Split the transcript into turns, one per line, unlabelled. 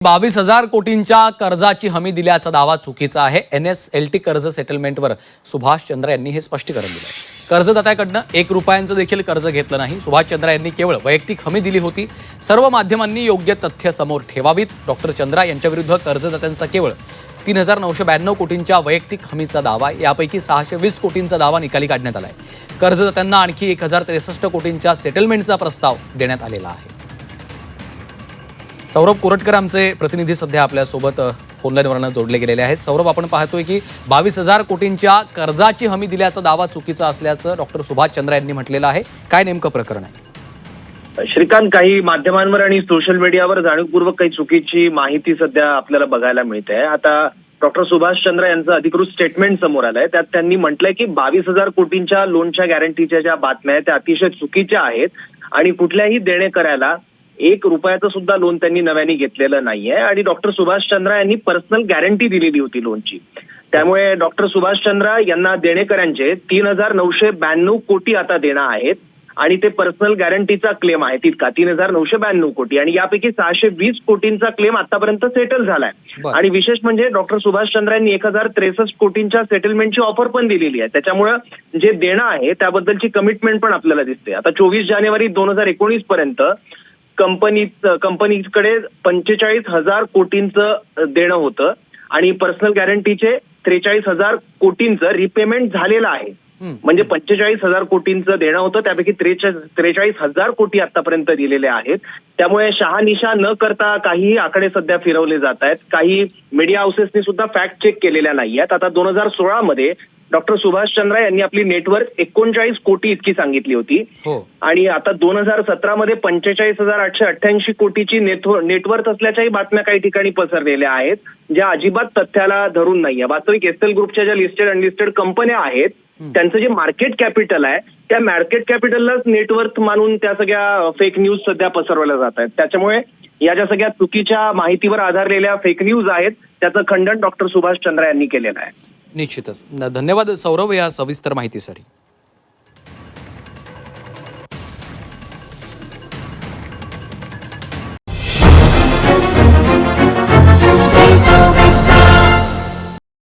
22,000 कोटींच्या कर्जाची हमी दिल्याचा दावा चुकीचा आहे। NSLT कर्ज सेटलमेंटवर सुभाष चंद्र यांनी हे स्पष्टीकरण दिले। कर्जदात्याकडनं 1 रुपयांचं देखील कर्ज घेतलं नाही। सुभाष चंद्र यांनी केवळ वैयक्तिक हमी दिली होती। सर्व माध्यमांनी योग्य तथ्य समोर ठेवावीत। डॉक्टर चंद्रा यांच्या विरुद्ध कर्जदात्यांचा केवळ 3,992 कोटींच्या वैयक्तिक हमीचा दावा, यापैकी 620 कोटींचा दावा निकाली काढण्यात आलाय। कर्जदात्यांना आणखी 1,063 कोटींच्या सेटलमेंटचा प्रस्ताव देण्यात आलेला आहे। सौरभ कोरटकर आमचे प्रतिनिधी सध्या आपल्यासोबत फोनलाईनवरनं जोडले गेलेले आहेत। सौरभ, आपण पाहतोय की 22,000 कोटींच्या कर्जाची हमी दिल्याचा दावा चुकीचा असल्याचं डॉक्टर सुभाष चंद्र यांनी म्हटलेलं आहे। काय नेमकं प्रकरण आहे?
श्रीकांत, काही माध्यमांवर आणि सोशल मीडियावर जाणीवपूर्वक काही चुकीची माहिती सध्या आपल्याला बघायला मिळते। आता डॉक्टर सुभाष चंद्र यांचं अधिकृत स्टेटमेंट समोर आलंय। त्यात त्यांनी म्हटलंय की 22,000 कोटींच्या लोनच्या गॅरंटीच्या ज्या बातम्या आहेत त्या अतिशय चुकीच्या आहेत आणि कुठल्याही देणेकऱ्याला 1 रुपयाचं सुद्धा लोन त्यांनी नव्याने घेतलेलं नाहीये आणि डॉक्टर सुभाष चंद्र यांनी पर्सनल गॅरंटी दिलेली होती लोनची। त्यामुळे डॉक्टर सुभाष चंद्र यांना देणेकऱ्यांचे 3,992 कोटी आता देणं आहेत आणि ते पर्सनल गॅरंटीचा क्लेम आहे तितका 3,992 कोटी आणि यापैकी 620 कोटींचा क्लेम आतापर्यंत सेटल झालाय। आणि विशेष म्हणजे डॉक्टर सुभाष चंद्र यांनी 1,063 कोटींच्या सेटलमेंटची ऑफर पण दिलेली आहे। त्याच्यामुळे जे देणं आहे त्याबद्दलची कमिटमेंट पण आपल्याला दिसते। आता 24 जानेवारी 2019 पर्यंत कंपनीकडे 45,000 कोटींचं देणं होतं आणि पर्सनल गॅरंटीचे 43,000 कोटींचं रिपेमेंट झालेलं आहे। म्हणजे 45,000 कोटींचं देणं होतं, त्यापैकी 43,000 कोटी आतापर्यंत दिलेले आहेत। त्यामुळे शहानिशा न करता काही आकडे सध्या फिरवले जात आहेत। काही मीडिया हाऊसेसनी सुद्धा फॅक्ट चेक केलेल्या नाही आहेत। आता 2016 मध्ये डॉक्टर सुभाष चंद्र यांनी आपली नेटवर्थ 39 कोटी इतकी सांगितली होती आणि आता 2017 मध्ये 45,888 कोटीची नेटवर्थ असल्याच्याही बातम्या काही ठिकाणी पसरलेल्या आहेत, ज्या अजिबात तथ्याला धरून नाहीये। वास्तविक एसएल ग्रुपच्या ज्या लिस्टेड अनलिस्टेड कंपन्या आहेत त्यांचं जे मार्केट कॅपिटल आहे त्या मार्केट कॅपिटललाच नेटवर्थ मानून त्या सगळ्या फेक न्यूज सध्या पसरवल्या जात आहेत। त्याच्यामुळे या ज्या सगळ्या चुकीच्या माहितीवर आधारलेल्या फेक न्यूज आहेत त्याचं खंडन डॉक्टर सुभाष चंद्र यांनी केलेलं आहे।
निश्चितच। धन्यवाद सौरभ या सविस्तर माहितीसाठी।